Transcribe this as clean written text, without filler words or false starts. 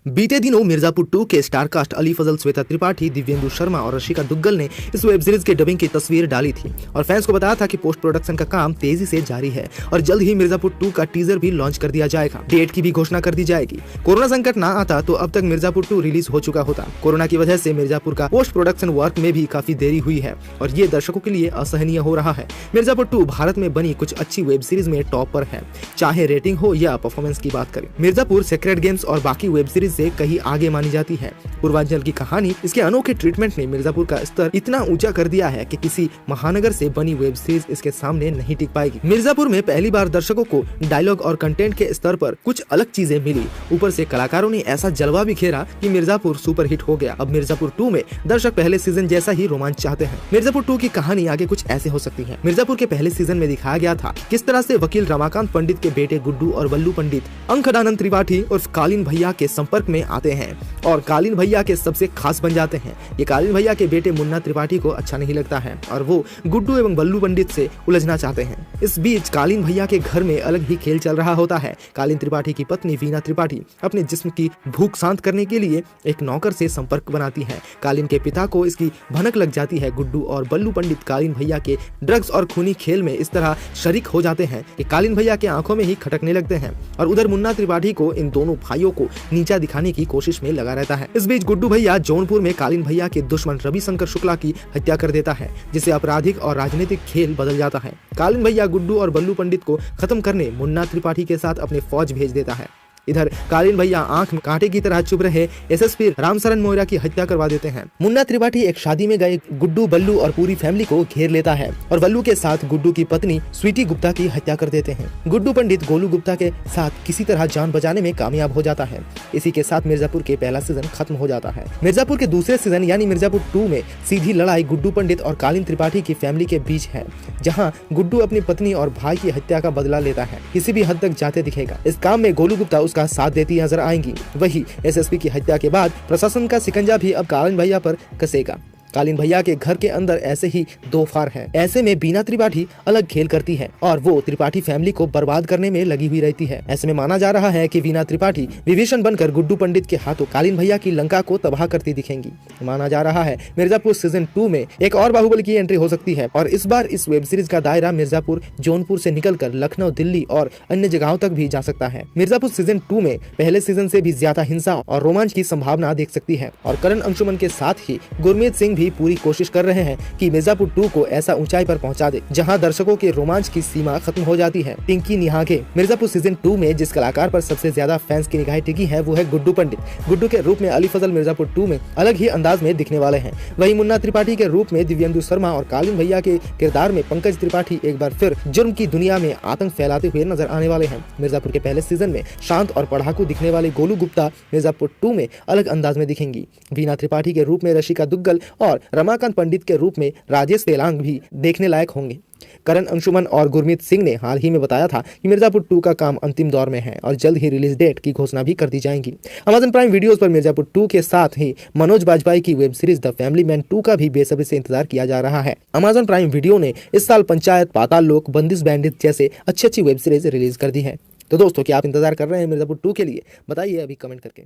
बीते दिनों मिर्जापुर 2 के स्टार कास्ट अली फजल, श्वेता त्रिपाठी, दिव्येंदु शर्मा और रशिका दुग्गल ने इस वेब सीरीज के डबिंग की तस्वीर डाली थी और फैंस को बताया था कि पोस्ट प्रोडक्शन का काम तेजी से जारी है और जल्द ही मिर्जापुर 2 का टीजर भी लॉन्च कर दिया जाएगा। डेट की भी घोषणा कर दी जाएगी। कोरोना संकट ना आता तो अब तक मिर्जापुर 2 रिलीज हो चुका होता। कोरोना की वजह से मिर्जापुर का पोस्ट प्रोडक्शन वर्क में भी काफी देरी हुई है और ये दर्शकों के लिए असहनीय हो रहा है। मिर्जापुर 2 भारत में बनी कुछ अच्छी वेब सीरीज में टॉप पर है, चाहे रेटिंग हो या परफॉर्मेंस की बात करें। मिर्जापुर, सेक्रेड गेम्स और बाकी वेब सीरीज से कहीं आगे मानी जाती है। पूर्वांचल की कहानी, इसके अनोखे ट्रीटमेंट ने मिर्जापुर का स्तर इतना ऊंचा कर दिया है कि किसी महानगर से बनी वेब सीरीज इसके सामने नहीं टिक पाएगी। मिर्जापुर में पहली बार दर्शकों को डायलॉग और कंटेंट के स्तर पर कुछ अलग चीजें मिली। ऊपर से कलाकारों ने ऐसा जलवा बिखेरा कि मिर्जापुर सुपरहिट हो गया। अब मिर्जापुर 2 में दर्शक पहले सीजन जैसा ही रोमांच चाहते हैं। मिर्जापुर 2 की कहानी आगे कुछ ऐसे हो सकती है। मिर्जापुर के पहले सीजन में दिखाया गया था किस तरह से वकील रमाकांत पंडित के बेटे गुड्डू और बल्लू पंडित अंकदानंद त्रिपाठी उर्फ कालीन भैया के संपर्क में आते हैं और कालीन भैया के सबसे खास बन जाते हैं। ये कालीन भैया के बेटे मुन्ना त्रिपाठी को अच्छा नहीं लगता है और वो गुड्डू एवं बल्लू पंडित से उलझना चाहते हैं। इस बीच कालीन भैया के घर में अलग ही खेल चल रहा होता है। कालीन त्रिपाठी की पत्नी वीना त्रिपाठी अपने जिस्म की भूख शांत करने के लिए एक नौकर से संपर्क बनाती है। कालीन के पिता को इसकी भनक लग जाती है। गुड्डू और बल्लू पंडित कालीन भैया के ड्रग्स और खूनी खेल में इस तरह शरीक हो जाते हैं कि कालीन भैया के आंखों में ही खटकने लगते हैं और उधर मुन्ना त्रिपाठी को इन दोनों भाइयों को नीचा दिखाने की कोशिश में लगा रहता है। इस बीच गुड्डू भैया जौनपुर में कालीन भैया के दुश्मन रविशंकर शुक्ला की हत्या कर देता है, जिससे आपराधिक और राजनीतिक खेल बदल जाता है। कालीन भैया गुड्डू और बल्लू पंडित को खत्म करने मुन्ना त्रिपाठी के साथ अपने फौज भेज देता है। इधर कालीन भैया आंख में कांटे की तरह चुभ रहे एसएसपी रामशरण मोइरा की हत्या करवा देते हैं। मुन्ना त्रिपाठी एक शादी में गए गुड्डू, बल्लू और पूरी फैमिली को घेर लेता है और बल्लू के साथ गुड्डू की पत्नी स्वीटी गुप्ता की हत्या कर देते हैं। गुड्डू पंडित गोलू गुप्ता के साथ किसी तरह जान बचाने में कामयाब हो जाता है। इसी के साथ मिर्जापुर के पहला सीजन खत्म हो जाता है। मिर्जापुर के दूसरे सीजन यानी मिर्जापुर 2 में सीधी लड़ाई गुड्डू पंडित और कालीन त्रिपाठी की फैमिली के बीच है, जहाँ गुड्डू अपनी पत्नी और भाई की हत्या का बदला लेता है। किसी भी हद तक जाते दिखेगा। इस काम में गोलू गुप्ता उसका साथ देती नजर आएंगी। वही एसएसपी की हत्या के बाद प्रशासन का शिकंजा भी अब कालीन भैया पर कसेगा। कालीन भैया के घर के अंदर ऐसे ही दो फार हैं। ऐसे में बीना त्रिपाठी अलग खेल करती है और वो त्रिपाठी फैमिली को बर्बाद करने में लगी हुई रहती है। ऐसे में माना जा रहा है कि बीना त्रिपाठी विभीषण बनकर गुड्डू पंडित के हाथों कालीन भैया की लंका को तबाह करती दिखेंगी। माना जा रहा है मिर्जापुर सीजन 2 में एक और बाहुबली की एंट्री हो सकती है और इस बार इस वेब सीरीज का दायरा मिर्जापुर, जौनपुर से निकलकर लखनऊ, दिल्ली और अन्य जगहों तक भी जा सकता है। मिर्जापुर सीजन 2 में पहले सीजन से भी ज्यादा हिंसा और रोमांच की संभावना देख सकती है और करण अंशुमन के साथ ही गुरमीत सिंह भी पूरी कोशिश कर रहे हैं कि मिर्जापुर 2 को ऐसा ऊंचाई पर पहुंचा दे जहां दर्शकों के रोमांच की सीमा खत्म हो जाती है। पिंकी निहागे मिर्जापुर सीजन 2 में जिस कलाकार पर सबसे ज्यादा फैंस की निगाहें टिकी है वो है गुड्डू पंडित। गुड्डू के रूप में अली फजल मिर्जापुर 2 में अलग ही अंदाज में दिखने वाले हैं। वहीं मुन्ना त्रिपाठी के रूप में दिव्येंदु शर्मा और कालीन भैया के किरदार में पंकज त्रिपाठी एक बार फिर जुर्म की दुनिया में आतंक फैलाते हुए नजर आने वाले हैं। मिर्जापुर के पहले सीजन में शांत और पढ़ाकू दिखने वाले गोलू गुप्ता मिर्जापुर 2 में अलग अंदाज में दिखेंगी। वीना त्रिपाठी के रूप में रशिका दुग्गल और रमाकांत पंडित के रूप में राजेश तेलांग भी देखने लायक होंगे। करण अंशुमन और गुरमीत सिंह ने हाल ही में बताया था कि मिर्जापुर 2 का काम अंतिम दौर में है और जल्द ही रिलीज डेट की घोषणा भी कर दी जाएगी। अमेज़न प्राइम वीडियोस पर मिर्जापुर 2 के साथ ही मनोज बाजपेयी की web series the family man 2 का भी बेसब्री से इंतजार किया जा रहा है। अमेज़न प्राइम वीडियो ने इस साल पंचायत, पाताल लोक, बंदिश बैंडिट जैसे अच्छी वेब सीरीज रिलीज कर दी है। तो दोस्तों, क्या आप इंतजार कर रहे हैं मिर्जापुर 2 के लिए? बताइए अभी कमेंट करके।